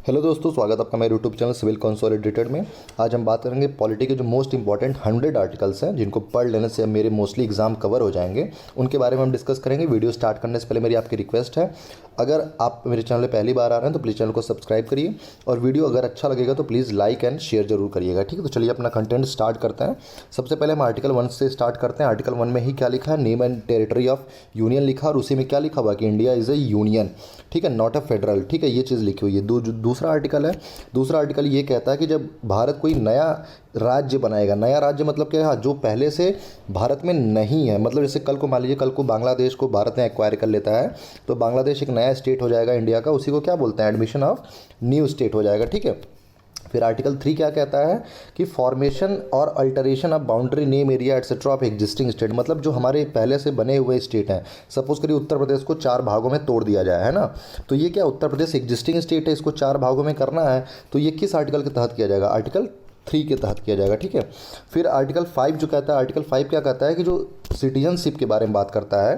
Hello दोस्तों, स्वागत है आपका मेरे यूट्यूब चैनल सिविल कंसोलिडेटेड में। आज हम बात करेंगे पॉलिटी के जो मोस्ट इंपॉर्टेंट 100 आर्टिकल्स हैं जिनको पढ़ लेने से मेरे मोस्टली एग्जाम कवर हो जाएंगे, उनके बारे में हम डिस्कस करेंगे। वीडियो स्टार्ट करने से पहले मेरी आपकी रिक्वेस्ट है, अगर आप मेरे चैनल पर पहली बार आ रहे हैं तो प्लीज़ चैनल को सब्सक्राइब करिए और वीडियो अगर अच्छा लगेगा तो प्लीज़ लाइक एंड शेयर जरूर करिएगा। ठीक है, तो चलिए अपना कंटेंट स्टार्ट करते हैं। सबसे पहले हम आर्टिकल 1 से स्टार्ट करते हैं। आर्टिकल 1 में ही क्या लिखा है, name and territory of union लिखा, और उसी में क्या लिखा हुआ कि इंडिया इज़ ए यूनियन, ठीक है, नॉट अ फेडरल। ठीक है, ये चीज़ लिखी हुई है। दूसरा आर्टिकल है, दूसरा आर्टिकल ये कहता है कि जब भारत कोई नया राज्य बनाएगा, नया राज्य मतलब क्या है, जो पहले से भारत में नहीं है, मतलब जैसे कल को मान लीजिए कल को बांग्लादेश को भारत में एक्वायर कर लेता है तो बांग्लादेश एक नया स्टेट हो जाएगा इंडिया का, उसी को क्या बोलते हैं, एडमिशन ऑफ न्यू स्टेट हो जाएगा। ठीक है, फिर आर्टिकल 3 क्या कहता है कि फॉर्मेशन और alteration of boundary name area etcetera of existing state, मतलब जो हमारे पहले से बने हुए स्टेट हैं, सपोज करिए उत्तर प्रदेश को 4 भागों में तोड़ दिया जाए, है ना, तो ये क्या उत्तर प्रदेश एग्जिस्टिंग स्टेट है, इसको 4 भागों में करना है, तो ये किस आर्टिकल के तहत किया जाएगा, आर्टिकल 3 के तहत किया जाएगा। ठीक है, फिर आर्टिकल 5 जो कहता है, आर्टिकल 5 क्या कहता है कि जो सिटीजनशिप के बारे में बात करता है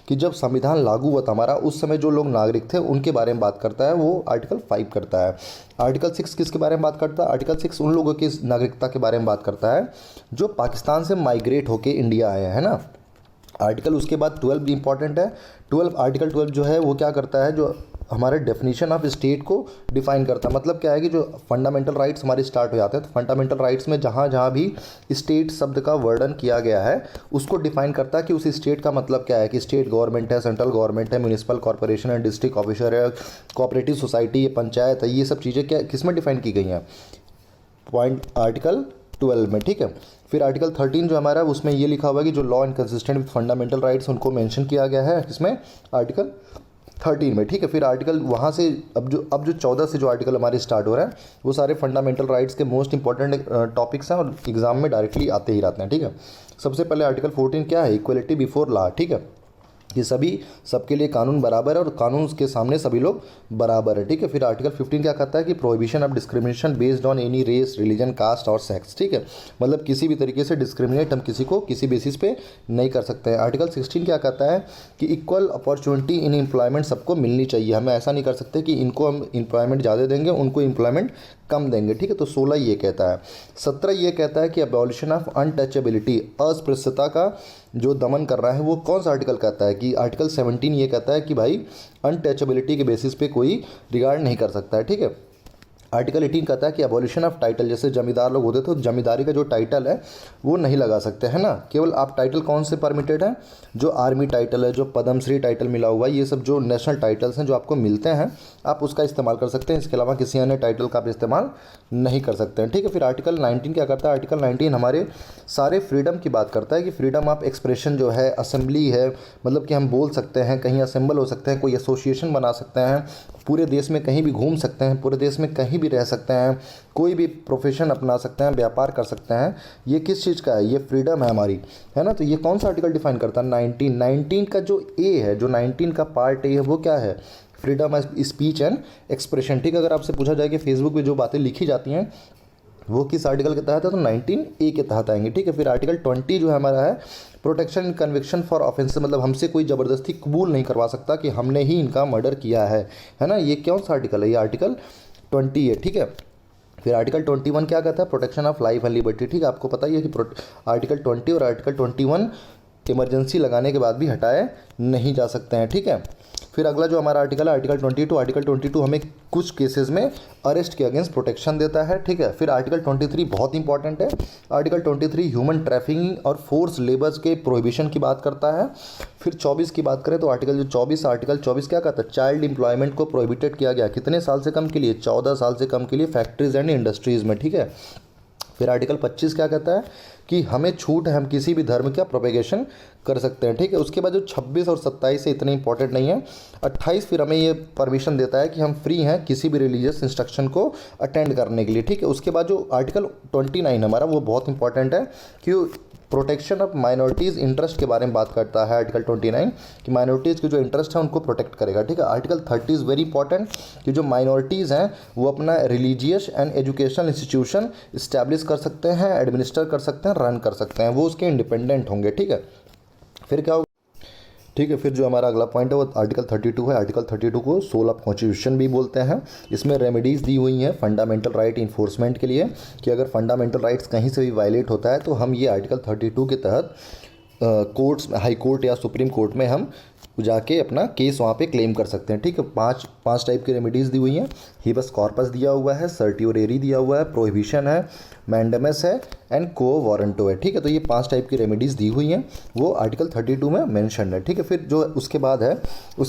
कि जब संविधान लागू हुआ था हमारा, उस समय जो लोग नागरिक थे उनके बारे में बात करता है, वो आर्टिकल 5 करता है। आर्टिकल 6 किसके बारे में बात करता है, आर्टिकल 6 उन लोगों की नागरिकता के बारे में बात करता है जो पाकिस्तान से माइग्रेट होकर इंडिया आए हैं ना। आर्टिकल उसके बाद 12 भी इंपॉर्टेंट है। आर्टिकल 12 जो है वो क्या करता है, जो हमारे डेफिनेशन ऑफ स्टेट को डिफाइन करता है। मतलब क्या है कि जो फंडामेंटल राइट्स हमारे स्टार्ट हो जाते हैं, तो फंडामेंटल राइट्स में जहाँ जहाँ भी स्टेट शब्द का वर्णन किया गया है उसको डिफाइन करता है कि उस स्टेट का मतलब क्या है, कि स्टेट गवर्नमेंट है, सेंट्रल गवर्नमेंट है, म्यूनिसिपल कॉर्पोरेशन है, डिस्ट्रिक्ट ऑफिसर है, कोऑपरेटिव सोसाइटी है, पंचायत है, ये सब चीज़ें क्या किस में डिफाइन की गई हैं, पॉइंट आर्टिकल 12 में। ठीक है, फिर आर्टिकल 13 जो हमारा है उसमें ये लिखा हुआ है कि जो law inconsistent with fundamental rights उनको मेंशन किया गया है, इसमें आर्टिकल 13 में। ठीक है, फिर आर्टिकल वहाँ से अब जो 14 से जो आर्टिकल हमारे स्टार्ट हो रहा है वो सारे फंडामेंटल राइट्स के मोस्ट इंपॉर्टेंट टॉपिक्स हैं और एग्जाम में डायरेक्टली आते ही रहते हैं। ठीक है, सबसे पहले आर्टिकल 14 क्या है, इक्वलिटी बिफोर लॉ। ठीक है, ये सबके लिए कानून बराबर है और कानून के सामने सभी लोग बराबर है। ठीक है, फिर आर्टिकल 15 क्या कहता है कि prohibition of discrimination based on any race, religion, caste और सेक्स। ठीक है, मतलब किसी भी तरीके से डिस्क्रिमिनेट हम किसी को किसी बेसिस पे नहीं कर सकते हैं। आर्टिकल 16 क्या कहता है कि इक्वल अपॉर्चुनिटी इन एम्प्लॉयमेंट सबको मिलनी चाहिए, हमें ऐसा नहीं कर सकते कि इनको हम एम्प्लॉयमेंट ज़्यादा देंगे उनको एम्प्लॉयमेंट कम देंगे। ठीक है, तो 16 ये कहता है। 17 ये कहता है कि अबॉलिशन ऑफ अनटचेबिलिटी, अस्पृश्यता का जो दमन कर रहा है वो कौन सा आर्टिकल कहता है, कि आर्टिकल 17 ये कहता है कि भाई अनटचेबिलिटी के बेसिस पे कोई रिगार्ड नहीं कर सकता है। ठीक है, आर्टिकल 18 कहता है कि अबॉलिशन ऑफ टाइटल, जैसे जमींदार लोग होते थे तो जमींदारी का जो टाइटल है वो नहीं लगा सकते, है ना। केवल आप टाइटल कौन से परमिटेड है, जो आर्मी टाइटल है, जो पद्मश्री टाइटल मिला हुआ है, ये सब जो नेशनल टाइटल्स हैं जो आपको मिलते हैं आप उसका इस्तेमाल कर सकते हैं, इसके अलावा किसी अन्य टाइटल का आप इस्तेमाल नहीं कर सकते हैं। ठीक है, फिर आर्टिकल 19 क्या करता है, आर्टिकल 19 हमारे सारे फ्रीडम की बात करता है कि फ्रीडम ऑफ एक्सप्रेशन जो है, असेंबली है, मतलब कि हम बोल सकते हैं, कहीं असेंबल हो सकते हैं, कोई एसोसिएशन बना सकते हैं, पूरे देश में कहीं भी घूम सकते हैं, पूरे देश में कहीं भी रह सकते हैं, कोई भी प्रोफेशन अपना सकते हैं, व्यापार कर सकते हैं। ये किस चीज़ का है, ये फ्रीडम है हमारी, है ना। तो ये कौन सा आर्टिकल डिफाइन करता है, 19 का जो ए है, जो 19 का पार्ट ए है वो क्या है, freedom of speech and expression. ठीक है, अगर आपसे पूछा जाए कि फेसबुक पे जो बातें लिखी जाती हैं वो किस आर्टिकल के तहत है, तो 19A के तहत आएंगे। ठीक है, फिर आर्टिकल 20 जो है हमारा है प्रोटेक्शन कन्विक्शन फॉर ऑफेंस, मतलब हमसे कोई ज़बरदस्ती कबूल नहीं करवा सकता कि हमने ही इनका मर्डर किया है ना। ये कौन सा आर्टिकल है, ये आर्टिकल 20 है। ठीक है, फिर आर्टिकल 21 क्या कहता है, protection of life and liberty. ठीक है, आपको पता ही है कि आर्टिकल 20 और आर्टिकल 21 इमरजेंसी लगाने के बाद भी हटाए नहीं जा सकते हैं। ठीक है, फिर अगला जो हमारा आर्टिकल है आर्टिकल 22, आर्टिकल 22 हमें कुछ केसेस में अरेस्ट के अगेंस्ट प्रोटेक्शन देता है। ठीक है, फिर आर्टिकल 23 बहुत इंपॉर्टेंट है। आर्टिकल 23 ह्यूमन ट्रैफिकिंग और फोर्स लेबर्स के प्रोहिबिशन की बात करता है। फिर 24 की बात करें तो आर्टिकल 24 क्या कहता है, चाइल्ड एम्प्लॉयमेंट को प्रोहिबिटेड किया गया, कितने साल से कम के लिए, 14 साल से कम के लिए फैक्ट्रीज एंड इंडस्ट्रीज़ में। ठीक है, फिर आर्टिकल 25 क्या कहता है कि हमें छूट है, हम किसी भी धर्म का प्रोपेगेशन कर सकते हैं। ठीक है, उसके बाद जो 26 और 27 से इतने इंपॉर्टेंट नहीं है। 28 फिर हमें ये परमिशन देता है कि हम फ्री हैं किसी भी रिलीजियस इंस्ट्रक्शन को अटेंड करने के लिए। ठीक है, उसके बाद जो आर्टिकल 29 हमारा वो बहुत इंपॉर्टेंट है कि प्रोटेक्शन ऑफ माइनॉरिटीज़ इंटरेस्ट के बारे में बात करता है आर्टिकल 29 कि माइनॉरिटीज़ के जो इंटरेस्ट है उनको प्रोटेक्ट करेगा। ठीक है, आर्टिकल 30 इज़ वेरी इंपॉर्टेंट कि जो माइनॉरिटीज़ हैं वो अपना religious and educational institution establish कर सकते हैं, एडमिनिस्टर कर सकते हैं, रन कर सकते हैं, वो उसके इंडिपेंडेंट होंगे। ठीक है, फिर क्या होगा, ठीक है। फिर जो हमारा अगला पॉइंट है वो आर्टिकल 32 है। आर्टिकल 32 को सोल ऑफ कॉन्स्टिट्यूशन भी बोलते हैं। इसमें रेमेडीज़ दी हुई हैं फंडामेंटल राइट इन्फोर्समेंट के लिए कि अगर फंडामेंटल राइट्स कहीं से भी वायलेट होता है तो हम ये आर्टिकल 32 के तहत कोर्ट्स, हाई कोर्ट या सुप्रीम कोर्ट में हम जाके अपना केस वहाँ पे क्लेम कर सकते हैं। ठीक है। पांच टाइप की रेमेडीज़ दी हुई हैं। हिबस कॉर्पस दिया हुआ है, सर्टियोरेरी दिया हुआ है, प्रोहिबिशन है, मैंडेमस है एंड को वारंटो है। ठीक है। तो ये 5 टाइप की रेमेडीज़ दी हुई हैं, वो आर्टिकल 32 में मेंशन है। ठीक है। फिर जो उसके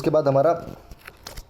बाद हमारा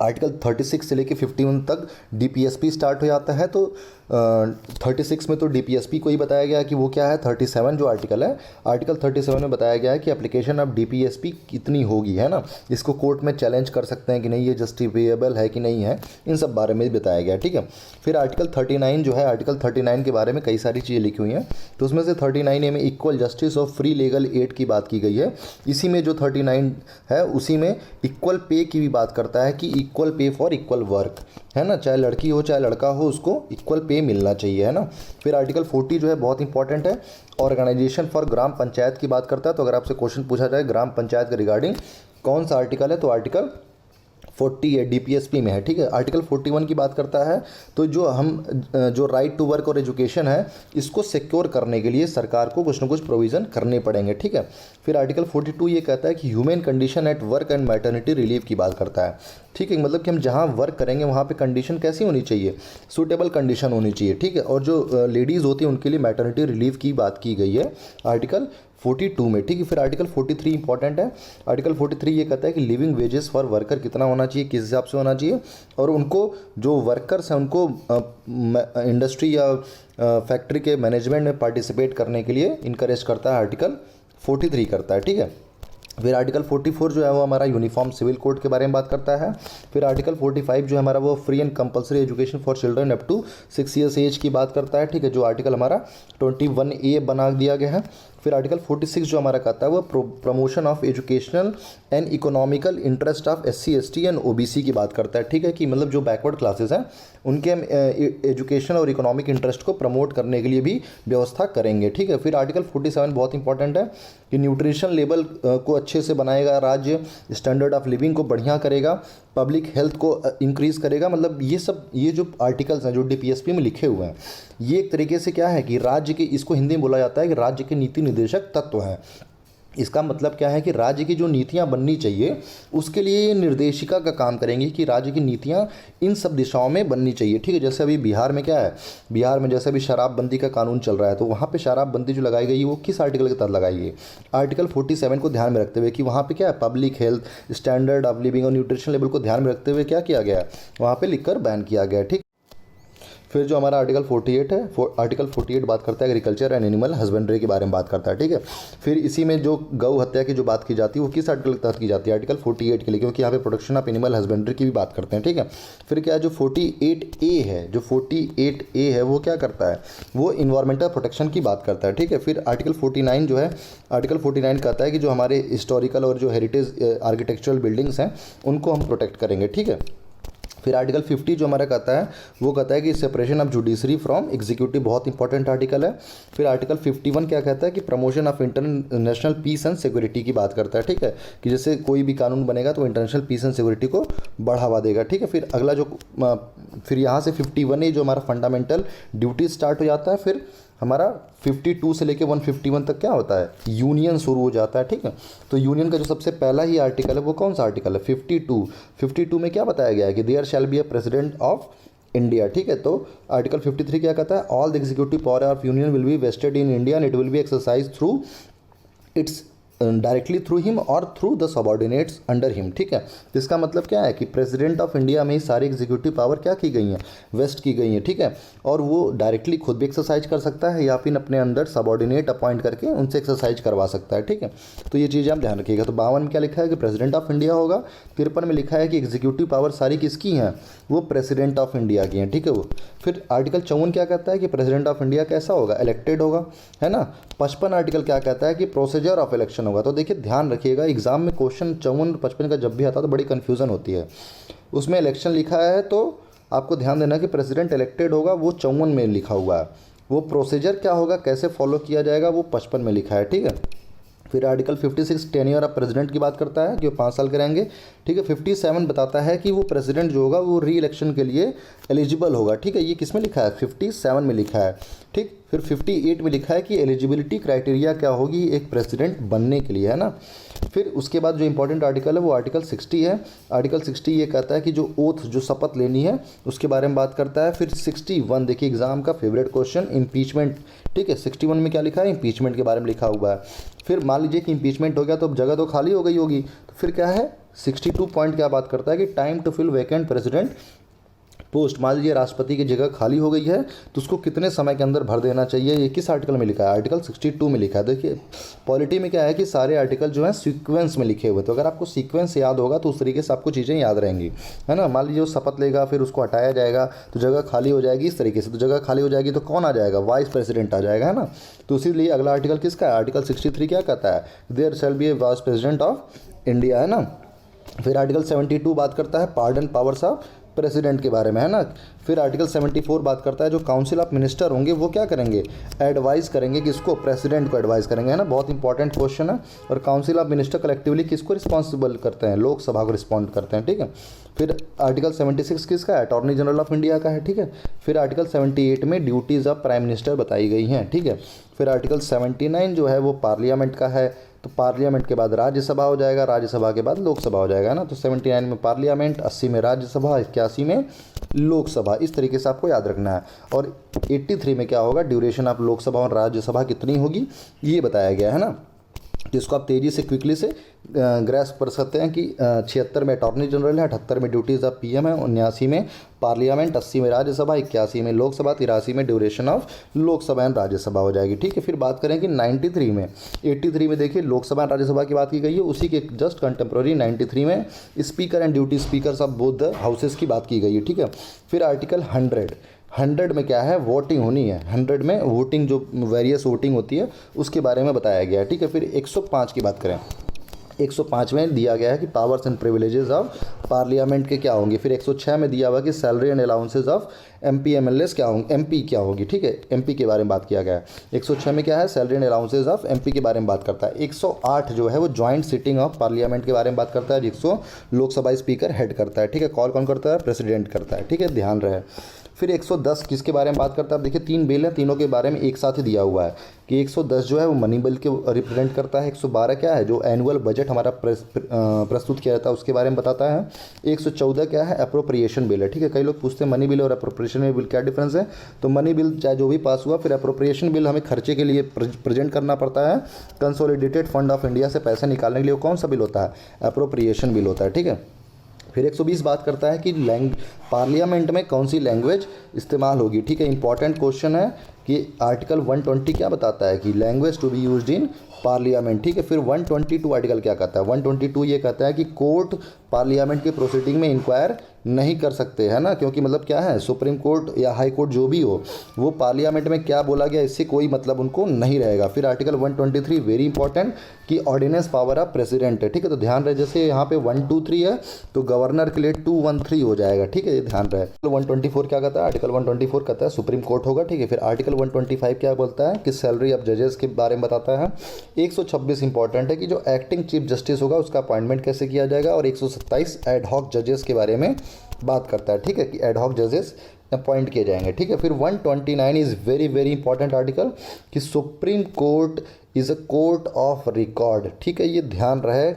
आर्टिकल 36 से लेके 51 तक डीपीएसपी स्टार्ट हो जाता है। तो 36 में तो डीपीएसपी को ही बताया गया कि वो क्या है। 37 जो आर्टिकल है, आर्टिकल 37 में बताया गया है कि एप्लीकेशन ऑफ डीपीएसपी कितनी होगी, है ना। इसको कोर्ट में चैलेंज कर सकते हैं कि नहीं, ये जस्टिफिएबल है कि नहीं है, इन सब बारे में भी बताया गया है। ठीक है। फिर आर्टिकल 39 जो है, आर्टिकल 39 के बारे में कई सारी चीज़ें लिखी हुई हैं। तो उसमें से 39A में इक्वल जस्टिस और फ्री लीगल एड की बात की गई है। इसी में जो 39 है उसी में इक्वल पे की भी बात करता है कि equal pay for equal work, है ना। चाहे लड़की हो चाहे लड़का हो, उसको इक्वल पे मिलना चाहिए, है ना। फिर आर्टिकल 40 जो है बहुत इंपॉर्टेंट है, ऑर्गेनाइजेशन फॉर ग्राम पंचायत की बात करता है। तो अगर आपसे क्वेश्चन पूछा जाए ग्राम पंचायत के रिगार्डिंग कौन सा आर्टिकल है, तो आर्टिकल 40 है, डीपीएसपी में है। ठीक है। आर्टिकल 41 की बात करता है तो जो राइट टू वर्क और एजुकेशन है, इसको सिक्योर करने के लिए सरकार को कुछ ना कुछ प्रोविज़न करने पड़ेंगे। ठीक है। फिर आर्टिकल 42 ये कहता है कि human condition at work and maternity relief की बात करता है। ठीक है। मतलब कि हम जहाँ वर्क करेंगे वहाँ पे कंडीशन कैसी होनी चाहिए, सूटेबल कंडीशन होनी चाहिए। ठीक है। और जो लेडीज़ होती हैं उनके लिए मैटरनिटी रिलीफ की बात की गई है आर्टिकल 42 में। ठीक है। फिर आर्टिकल 43 इंपॉर्टेंट है। आर्टिकल 43 ये कहता है कि लिविंग वेजेस फॉर वर्कर कितना होना चाहिए, किस हिसाब से होना चाहिए, और उनको जो वर्कर्स हैं उनको इंडस्ट्री या फैक्ट्री के मैनेजमेंट में पार्टिसिपेट करने के लिए इनकरेज करता है, आर्टिकल 43 करता है। ठीक है। फिर आर्टिकल 44 जो है वो हमारा यूनिफॉर्म सिविल कोड के बारे में बात करता है। फिर आर्टिकल 45 जो है हमारा वो free and compulsory education for children up to 6 years age की बात करता है। ठीक है। जो आर्टिकल हमारा 21A बना दिया गया है। फिर आर्टिकल 46 जो हमारा कहता है वो promotion of educational and economical interest of SC ST and OBC की बात करता है। ठीक है। कि मतलब जो बैकवर्ड क्लासेस हैं उनके हम एजुकेशन और इकोनॉमिक इंटरेस्ट को प्रमोट करने के लिए भी व्यवस्था करेंगे। ठीक है। फिर आर्टिकल 47 बहुत इंपॉर्टेंट है कि न्यूट्रिशन लेवल को अच्छे से बनाएगा राज्य, स्टैंडर्ड ऑफ लिविंग को बढ़िया करेगा, पब्लिक हेल्थ को इंक्रीज़ करेगा। मतलब ये जो आर्टिकल्स हैं जो डीपीएसपी में लिखे हुए हैं, ये एक तरीके से क्या है कि राज्य के, इसको हिंदी में बोला जाता है कि राज्य के नीति निर्देशक तत्व हैं। इसका मतलब क्या है कि राज्य की जो नीतियां बननी चाहिए उसके लिए ये निर्देशिका का काम करेंगी कि राज्य की नीतियां इन सब दिशाओं में बननी चाहिए। ठीक है। जैसे अभी बिहार में क्या है, बिहार में जैसे अभी शराबबंदी का कानून चल रहा है, तो वहाँ पे शराबबंदी जो लगाई गई है वो किस आर्टिकल के तहत लगाई गई, आर्टिकल 47 को ध्यान में रखते हुए कि वहाँ पे क्या है, public health, standard of living और न्यूट्रिशन लेवल को ध्यान में रखते हुए क्या किया गया है, वहाँ पर लिखकर बैन किया गया। ठीक। फिर जो हमारा आर्टिकल 48 है, आर्टिकल 48 बात करता है एग्रीकल्चर एंड एनिमल हस्बेंड्री के बारे में बात करता है। ठीक है। फिर इसी में जो गौ हत्या की जो बात की जाती है वो किस आर्टिकल के तहत की जाती है, आर्टिकल 48 के लिए, क्योंकि यहाँ पे प्रोटेक्शन ऑफ एनिमल हस्बेंड्री की भी बात करते हैं। ठीक है। फिर क्या है, जो 48A है, जो 48A है वो क्या करता है, वो इन्वायरमेंटल प्रोटेक्शन की बात करता है। ठीक है। फिर आर्टिकल 49 जो है, आर्टिकल 49 कहता है कि जो हमारे हिस्टोरिकल और जो हेरिटेज आर्किटेक्चरल बिल्डिंग्स हैं उनको हम प्रोटेक्ट करेंगे। ठीक है। फिर आर्टिकल 50 जो हमारा कहता है वो कहता है कि separation of judiciary from executive, बहुत इंपॉर्टेंट आर्टिकल है। फिर आर्टिकल 51 क्या कहता है कि promotion of international peace and security की बात करता है। ठीक है। कि जैसे कोई भी कानून बनेगा तो इंटरनेशनल पीस एंड सिक्योरिटी को बढ़ावा देगा। ठीक है। फिर अगला फिर यहाँ से 51A जो हमारा फंडामेंटल ड्यूटी स्टार्ट हो जाता है। फिर हमारा 52 से लेके 151 तक क्या होता है, यूनियन शुरू हो जाता है। ठीक है। तो यूनियन का जो सबसे पहला ही आर्टिकल है वो कौन सा आर्टिकल है, 52 में क्या बताया गया है कि there shall be a president of India. ठीक है। तो आर्टिकल 53 क्या कहता है, all the executive power of union will be vested in India and it will be exercise through its directly through him और through the subordinates under him. ठीक है। तो इसका मतलब क्या है कि प्रेसिडेंट ऑफ इंडिया में ही सारी एग्जीक्यूटिव पावर क्या की गई हैं, वेस्ट की गई हैं। ठीक है। और वो डायरेक्टली खुद भी एक्सरसाइज कर सकता है या फिर अपने अंदर सबॉर्डिनेट अपॉइंट करके उनसे एक्सरसाइज करवा सकता है। ठीक है। तो ये चीज़ें आप ध्यान रखिएगा। तो 52 में क्या लिखा है कि प्रेसिडेंट ऑफ इंडिया होगा। 53 में लिखा है कि एग्जीक्यूटिव पावर सारी किसकी हैं, वो प्रेसिडेंट ऑफ इंडिया की हैं। ठीक है। वो फिर आर्टिकल 54 क्या कहता है कि प्रेसिडेंट ऑफ इंडिया कैसा होगा, इलेक्टेड होगा, है ना। 55 आर्टिकल क्या कहता है कि प्रोसीजर ऑफ इलेक्शन होगा। तो देखिए ध्यान रखिएगा, एग्जाम में क्वेश्चन 54 55 का जब भी आता है तो बड़ी कन्फ्यूज़न होती है। उसमें इलेक्शन लिखा है तो आपको ध्यान देना कि प्रेसिडेंट इलेक्टेड होगा, वो 54 में लिखा हुआ है। वो प्रोसीजर क्या होगा, कैसे फॉलो किया जाएगा, वो 55 में लिखा है। ठीक है। फिर आर्टिकल 56 टेन्योर ऑफ प्रेसिडेंट की बात करता है कि वो 5 साल के रहेंगे, ठीक है। 57 बताता है कि वो प्रेसिडेंट जो होगा वो री इलेक्शन के लिए एलिजिबल होगा, ठीक है। ये किस में लिखा है? 57 में लिखा है, ठीक। फिर 58 में लिखा है कि एलिजिबिलिटी क्राइटेरिया क्या होगी एक प्रेसिडेंट बनने के लिए, है ना। फिर उसके बाद जो इंपॉर्टेंट आर्टिकल है वो आर्टिकल 60 है। आर्टिकल 60 ये कहता है कि जो ओथ जो शपथ लेनी है उसके बारे में बात करता है। फिर 61 देखिए एग्जाम का फेवरेट क्वेश्चन, इम्पीचमेंट, ठीक है। 61 में क्या लिखा है? इम्पीचमेंट के बारे में लिखा हुआ है। फिर मान लीजिए कि इम्पीचमेंट हो गया तो अब जगह तो खाली हो गई होगी, तो फिर क्या है 62 पॉइंट क्या बात करता है कि time to fill vacant president post. मान लीजिए राष्ट्रपति की जगह खाली हो गई है तो उसको कितने समय के अंदर भर देना चाहिए, ये किस आर्टिकल में लिखा है? आर्टिकल 62 में लिखा है। देखिए पॉलिटी में क्या है कि सारे आर्टिकल जो है सीक्वेंस में लिखे हुए, तो अगर आपको सीक्वेंस याद होगा तो उस तरीके से आपको चीज़ें याद रहेंगी, है ना। मान लीजिए वो शपथ लेगा, फिर उसको हटाया जाएगा तो जगह खाली हो जाएगी इस तरीके से, तो जगह खाली हो जाएगी तो कौन आ जाएगा? वाइस प्रेसिडेंट आ जाएगा, है ना। तो इसीलिए अगला आर्टिकल किसका है? आर्टिकल 63 क्या कहता है? There shall be a vice president of India, है ना। फिर आर्टिकल 72 बात करता है पार्डन पावर्स ऑफ प्रेसिडेंट के बारे में, है ना। फिर आर्टिकल 74 बात करता है जो काउंसिल ऑफ मिनिस्टर होंगे वो क्या करेंगे? एडवाइस करेंगे, किसको? प्रेसिडेंट को एडवाइस करेंगे, है ना। बहुत इंपॉर्टेंट क्वेश्चन है। और काउंसिल ऑफ मिनिस्टर कलेक्टिवली किसको रिस्पॉन्सिबल करते हैं? लोकसभा को रिस्पॉन्ड करते हैं, ठीक है। फिर आर्टिकल 76 किसका है? अटॉर्नी जनरल ऑफ इंडिया का है, ठीक है। फिर आर्टिकल 78 में ड्यूटीज़ ऑफ प्राइम मिनिस्टर बताई गई हैं, ठीक है। फिर आर्टिकल 79 जो है वो पार्लियामेंट का है, तो पार्लियामेंट के बाद राज्यसभा हो जाएगा, राज्यसभा के बाद लोकसभा हो जाएगा, ना। तो 79 में पार्लियामेंट, 80 में राज्यसभा, 81 में लोकसभा, इस तरीके से आपको याद रखना है। और 83 में क्या होगा? ड्यूरेशन ऑफ लोकसभा और राज्यसभा कितनी होगी ये बताया गया है, ना। जिसको आप तेज़ी से क्विकली से ग्रैस्प कर सकते हैं कि 76 में अटॉर्नी जनरल है, 78 में ड्यूटीज़ ऑफ पीएम है, 79 में पार्लियामेंट, 80 में राज्यसभा, 81 में लोकसभा, 83 में duration of Lok Sabha and Rajya Sabha हो जाएगी, ठीक है। फिर बात करें कि 93 में 83 में देखिए लोकसभा एंड राज्यसभा की बात की गई है, उसी के जस्ट कंटेम्प्रोरी 93 में speaker and duty speakers of both the houses की बात की गई है, ठीक है। फिर आर्टिकल 100 में क्या है? वोटिंग होनी है। 100 में वोटिंग जो वेरियस वोटिंग होती है उसके बारे में बताया गया है, ठीक है। फिर 105 की बात करें, 105 में दिया गया है कि powers and privileges of parliament के क्या होंगे। फिर 106 में दिया हुआ कि salary and allowances of MP MLAs क्या होंगे, MP क्या होगी, ठीक है। MP के बारे में बात किया गया है। 106 में क्या है? Salary and allowances of MP के बारे में बात करता है। 108 जो है वो जॉइंट सिटिंग ऑफ पार्लियामेंट के बारे में बात करता है, जिसको लोकसभा स्पीकर हेड करता है, ठीक है। कॉल कौन करता है? प्रेसिडेंट करता है, ठीक है, ध्यान रहे। फिर 110 किसके बारे में बात करता है? अब देखिए 3 बिल हैं, तीनों के बारे में एक साथ ही दिया हुआ है कि 110 जो है वो मनी बिल के रिप्रेजेंट करता है। 112 क्या है? जो एनुअल बजट हमारा प्रस्तुत किया जाता है उसके बारे में बताता है। 114 क्या है? अप्रोप्रिएशन बिल है, ठीक है। कई लोग पूछते हैं मनी बिल और अप्रोप्रिएशन बिल क्या डिफरेंस है? तो मनी बिल चाहे जो भी पास हुआ, फिर अप्रोप्रिएशन बिल हमें खर्चे के लिए प्रेजेंट करना पड़ता है। कंसोलिडेटेड फंड ऑफ इंडिया से पैसे निकालने के लिए कौन सा बिल होता है? अप्रोप्रिएशन बिल होता है, ठीक है। फिर 120 बात करता है कि पार्लियामेंट में कौन सी लैंग्वेज इस्तेमाल होगी, ठीक है। इंपॉर्टेंट क्वेश्चन है कि आर्टिकल 120 क्या बताता है कि language to be used in parliament, ठीक है। फिर 122 आर्टिकल क्या कहता है? 122 ये कहता है कि कोर्ट पार्लियामेंट के प्रोसीडिंग में इंक्वायर नहीं कर सकते, है ना, क्योंकि मतलब क्या है, सुप्रीम कोर्ट या हाई कोर्ट जो भी हो वो पार्लियामेंट में क्या बोला गया इससे कोई मतलब उनको नहीं रहेगा। फिर आर्टिकल 123 वेरी इंपॉर्टेंट कि ऑर्डिनेंस पावर ऑफ प्रेसिडेंट है, ठीक है। तो ध्यान रहे, जैसे यहाँ पे 123 है तो गवर्नर के लिए 213 हो जाएगा, ठीक है, ये ध्यान रहे। 124 क्या कहता है? आर्टिकल 124 कहता है सुप्रीम कोर्ट होगा, ठीक है। फिर आर्टिकल 125 क्या बोलता है कि सैलरी ऑफ जजेस के बारे में बताता है। 126 इंपॉर्टेंट है कि जो एक्टिंग चीफ जस्टिस होगा उसका अपॉइंटमेंट कैसे किया जाएगा। और 127 एडहॉक जजेस के बारे में बात करता है, ठीक है, कि एडहॉक जजेस अपॉइंट किए जाएंगे, ठीक है। फिर 129 is very very important article कि supreme court is a court of record, ठीक है, ये ध्यान रहे।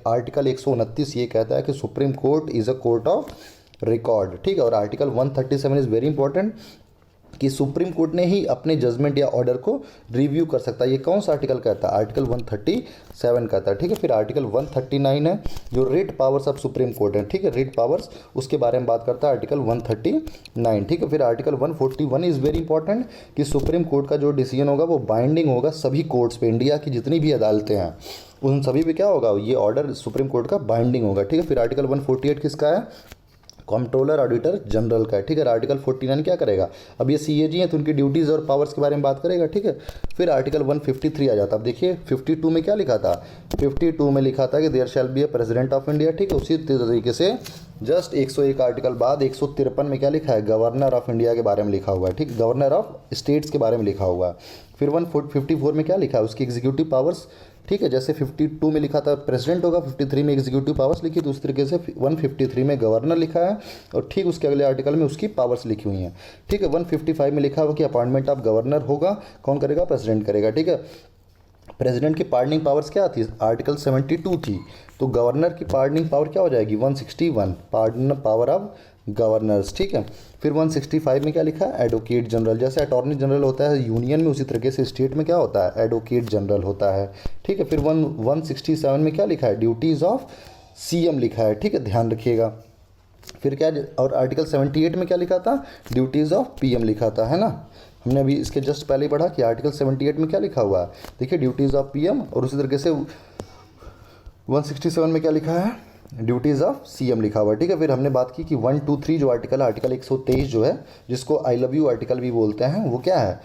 आर्टिकल 129 ये कहता है कि supreme court is a court of record, ठीक है। और आर्टिकल 137 इज़ वेरी इंपॉर्टेंट कि सुप्रीम कोर्ट ने ही अपने जजमेंट या ऑर्डर को रिव्यू कर सकता है। ये कौन सा आर्टिकल कहता है? आर्टिकल 137 कहता है, ठीक है। फिर आर्टिकल 139 है जो writ powers of supreme court है, ठीक है, रिट पावर्स उसके बारे में बात करता है आर्टिकल 139, ठीक है। फिर आर्टिकल 141 इज़ वेरी इंपॉर्टेंट कि सुप्रीम कोर्ट का जो डिसीजन होगा वो बाइंडिंग होगा सभी कोर्ट्स पे, इंडिया की जितनी भी अदालतें हैं उन सभी पे क्या होगा, ये ऑर्डर सुप्रीम कोर्ट का बाइंडिंग होगा, ठीक है। फिर आर्टिकल 148 किसका है? कंट्रोलर ऑडिटर जनरल का है, ठीक है। आर्टिकल 49 क्या करेगा? अब ये CAG हैं तो उनकी ड्यूटीज़ और पावर्स के बारे में बात करेगा, ठीक है। फिर आर्टिकल 153 आ जाता है। अब देखिए 52 में क्या लिखा था? 52 में लिखा था कि there shall be a president of India, ठीक है। उसी तरीके से जस्ट 101 आर्टिकल बाद 153 में क्या लिखा है? गवर्नर ऑफ इंडिया के बारे में लिखा हुआ है, ठीक, गवर्नर ऑफ स्टेट्स के बारे में लिखा हुआ है। फिर 154 में क्या लिखा है, उसकी एग्जीक्यूटिव पावर्स, ठीक है। जैसे 52 में लिखा था प्रेसिडेंट होगा, 53 में एग्जीक्यूटिव पावर्स लिखी, तो उस तरीके से 153 में गवर्नर लिखा है, और ठीक उसके अगले आर्टिकल में उसकी पावर्स लिखी हुई हैं, ठीक है। 155 में लिखा हुआ कि अपॉइंटमेंट ऑफ गवर्नर होगा, कौन करेगा, प्रेसिडेंट करेगा, ठीक है। प्रेसिडेंट की पार्डनिंग पावर्स क्या थी, आर्टिकल 72 थी, तो गवर्नर की पार्डनिंग पावर क्या हो जाएगी, 161, पार्डन पावर ऑफ गवर्नर्स, ठीक है। फिर 165 में क्या लिखा है, एडवोकेट जनरल, जैसे अटॉर्नी जनरल होता है यूनियन में, उसी तरीके से स्टेट में क्या होता है, एडवोकेट जनरल होता है, ठीक है। फिर 167 में क्या लिखा है, ड्यूटीज़ ऑफ सीएम लिखा है, ठीक है, ध्यान रखिएगा। फिर क्या, और आर्टिकल 78 में क्या लिखा था, ड्यूटीज़ ऑफ पीएम लिखा था, है ना। हमने अभी इसके जस्ट पहले ही पढ़ा कि आर्टिकल 78 में क्या लिखा हुआ है, देखिए ड्यूटीज़ ऑफ पीएम, और उसी तरीके से 167 में क्या लिखा है, ड्यूटीज़ ऑफ सीएम लिखा हुआ है, ठीक है। फिर हमने बात की कि 1, 2, 3 जो आर्टिकल है, आर्टिकल 123 जो है, जिसको आई लव यू आर्टिकल भी बोलते हैं, वो क्या है,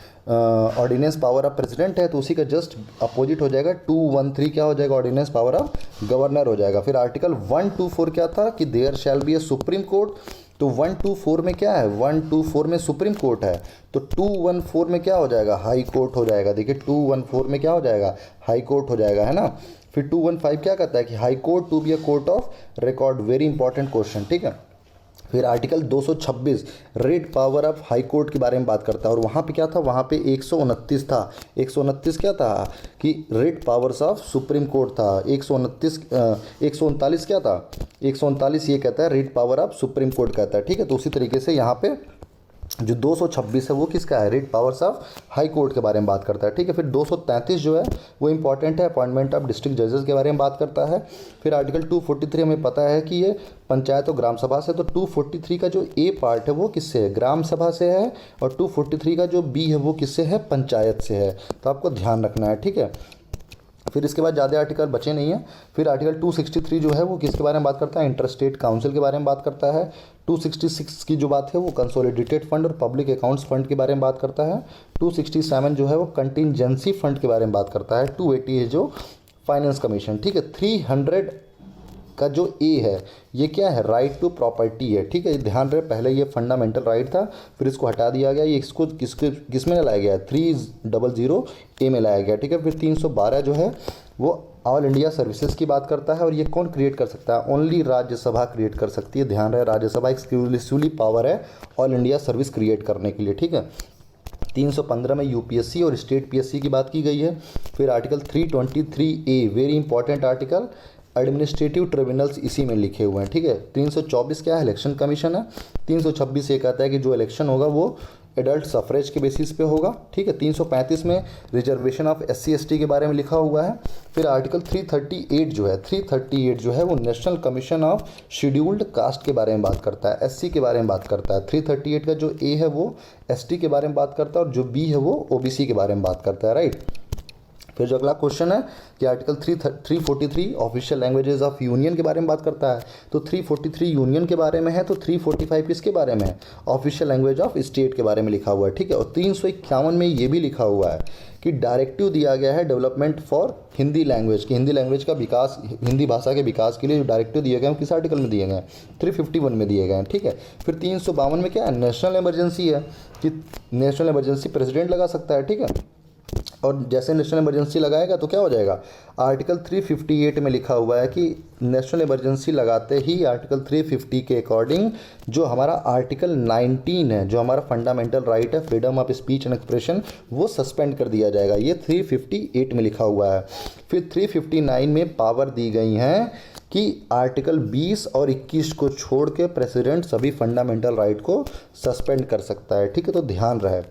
ऑर्डिनेंस पावर ऑफ प्रेसिडेंट है, तो उसी का जस्ट अपोजिट हो जाएगा 213 क्या हो जाएगा, ऑर्डिनेंस पावर ऑफ गवर्नर हो जाएगा। फिर आर्टिकल 124 क्या था कि there shall be a supreme court, तो 124 में क्या है, 124 में सुप्रीम कोर्ट है, तो 214 में क्या हो जाएगा, हाई कोर्ट हो जाएगा। देखिए 214 में क्या हो जाएगा, हाई कोर्ट हो जाएगा, है ना। फिर 215 क्या कहता है कि high court to be a court of record, very important question, ठीक है। फिर article 226 read power of high court के बारे में बात करता है, और वहाँ पे क्या था, वहाँ पे 129 था, 129 क्या था कि red powers of supreme court था, 139 क्या था, 139 ये कहता है red power of supreme court कहता है, ठीक है। तो उसी तरीके से यहाँ पे जो 226 है वो किसका है, red powers of high court के बारे में बात करता है, ठीक है। फिर 233 जो है वो इंपॉर्टेंट है, अपॉइंटमेंट ऑफ डिस्ट्रिक्ट जजेस के बारे में बात करता है। फिर आर्टिकल 243 हमें पता है कि ये पंचायत और ग्राम सभा से, तो 243 का जो ए पार्ट है वो किससे है, ग्राम सभा से है, और 243 का जो बी है वो किससे है, पंचायत से है, तो आपको ध्यान रखना है, ठीक है। फिर इसके बाद ज़्यादा आर्टिकल बचे नहीं हैं। फिर आर्टिकल 263 जो है वो किसके बारे में बात करता है, इंटर स्टेट काउंसिल के बारे में बात करता है। 266 की जो बात है वो कंसोलिडेटेड फंड और पब्लिक अकाउंट्स फंड के बारे में बात करता है। 267 जो है वो कंटिजेंसी फंड के बारे में बात करता है। 280 है जो फाइनेंस कमीशन, ठीक है। 300 का जो ए है ये क्या है, राइट टू प्रॉपर्टी है, ठीक है। ध्यान रहे पहले ये फंडामेंटल राइट था, फिर इसको हटा दिया गया, ये इसको किस में लाया गया, 300 ए में लाया गया, ठीक है। फिर 312 जो है वो ऑल इंडिया सर्विसेज की बात करता है, और ये कौन क्रिएट कर सकता है, ओनली राज्यसभा क्रिएट कर सकती है। ध्यान रहे राज्यसभा एक्सक्लूसिवली पावर है ऑल इंडिया सर्विस क्रिएट करने के लिए, ठीक है। 315 में यूपीएससी और स्टेट पीएससी की बात की गई है। फिर article 323A very important article, administrative tribunals इसी में लिखे हुए हैं, ठीक है। 324 क्या है, इलेक्शन कमीशन है। 326 ये कहता है कि जो इलेक्शन होगा वो एडल्ट सफरेज के बेसिस पे होगा, ठीक है। 335 में रिजर्वेशन ऑफ SC ST के बारे में लिखा हुआ है। फिर आर्टिकल 338 जो है वो national commission of scheduled caste के बारे में बात करता है, SC के बारे में बात करता है। 338 का जो ए है वो ST के बारे में बात करता है, और जो बी है वो OBC के बारे में बात करता है, राइट। फिर जो अगला क्वेश्चन है कि article 343 official languages of union के बारे में बात करता है, तो 343 यूनियन के बारे में है, तो 345 किसके बारे में है, ऑफिशियल लैंग्वेज ऑफ स्टेट के बारे में लिखा हुआ है, ठीक है। और 351 में ये भी लिखा हुआ है कि डायरेक्टिव दिया गया है डेवलपमेंट फॉर हिंदी लैंग्वेज की, हिंदी लैंग्वेज का विकास, हिंदी भाषा के विकास के लिए जो डायरेक्टिव दिए गए हैं किस आर्टिकल में दिए गए हैं, 351 में दिए गए हैं, ठीक है। फिर 352 में क्या है, नेशनल इमरजेंसी है कि नेशनल इमरजेंसी प्रेसिडेंट लगा सकता है, ठीक है। और जैसे नेशनल इमरजेंसी लगाएगा तो क्या हो जाएगा, आर्टिकल 358 में लिखा हुआ है कि नेशनल इमरजेंसी लगाते ही आर्टिकल 350 के अकॉर्डिंग जो हमारा आर्टिकल 19 है, जो हमारा फंडामेंटल राइट है freedom of speech and expression, वो सस्पेंड कर दिया जाएगा, ये 358 में लिखा हुआ है। फिर 359 में पावर दी गई हैं कि आर्टिकल 20 और 21 को छोड़ के प्रेसिडेंट सभी फंडामेंटल राइट को सस्पेंड कर सकता है, ठीक है। तो ध्यान रहे,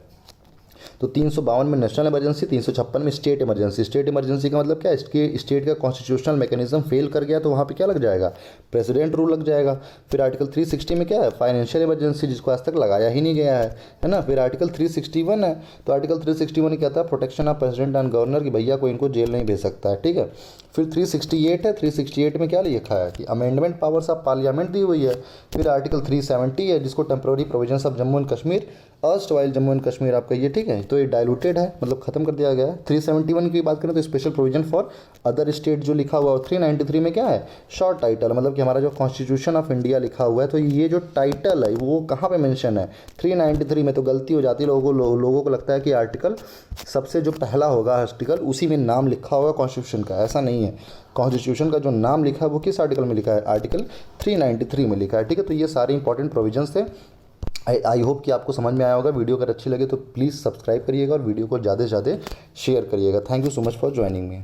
तो 352 में नेशनल इमरजेंसी, 356 में स्टेट इमरजेंसी। स्टेट इमरजेंसी का मतलब क्या है, इसके स्टेट का कॉन्स्टिट्यूशनल मैकेनिज्म फेल कर गया तो वहाँ पे क्या लग जाएगा, प्रेसिडेंट रूल लग जाएगा। फिर आर्टिकल 360 में क्या है, फाइनेंशियल इमरजेंसी, जिसको आज तक लगाया ही नहीं गया है ना। फिर आर्टिकल 361 है, तो आर्टिकल 361 कहता है protection of president and governor, कि भैया कोई इनको जेल नहीं भेज सकता है, ठीक है। फिर 368 है, 368 में क्या लिखा है कि अमेंडमेंट पावर्स ऑफ पार्लियामेंट दी हुई है। फिर आर्टिकल 370 है जिसको temporary provisions of Jammu and Kashmir, erst while Jammu and Kashmir आपका ये, ठीक है, तो ये डाइल्यूटेड है, मतलब खत्म कर दिया गया है। 371 की बात करें तो special provision for other state जो लिखा हुआ है। 393 में क्या है, शॉर्ट टाइटल, मतलब कि हमारा जो कॉन्स्टिट्यूशन ऑफ इंडिया लिखा हुआ है, तो ये जो टाइटल है वो कहाँ पे मेंशन है, 393 में। तो गलती हो जाती है, लोगों को लगता है कि आर्टिकल सबसे जो पहला होगा आर्टिकल उसी में नाम लिखा होगा कॉन्स्टिट्यूशन का, ऐसा नहीं है। कॉन्स्टिट्यूशन का जो नाम लिखा है वो किस आर्टिकल में लिखा है, आर्टिकल 393 में लिखा है, ठीक है। तो ये सारे इंपॉर्टेंट प्रोविजंस थे। आई होप कि आपको समझ में आया होगा। वीडियो अगर अच्छी लगे तो प्लीज़ सब्सक्राइब करिएगा और वीडियो को ज़्यादा से ज़्यादा शेयर करिएगा। Thank you so much for joining me.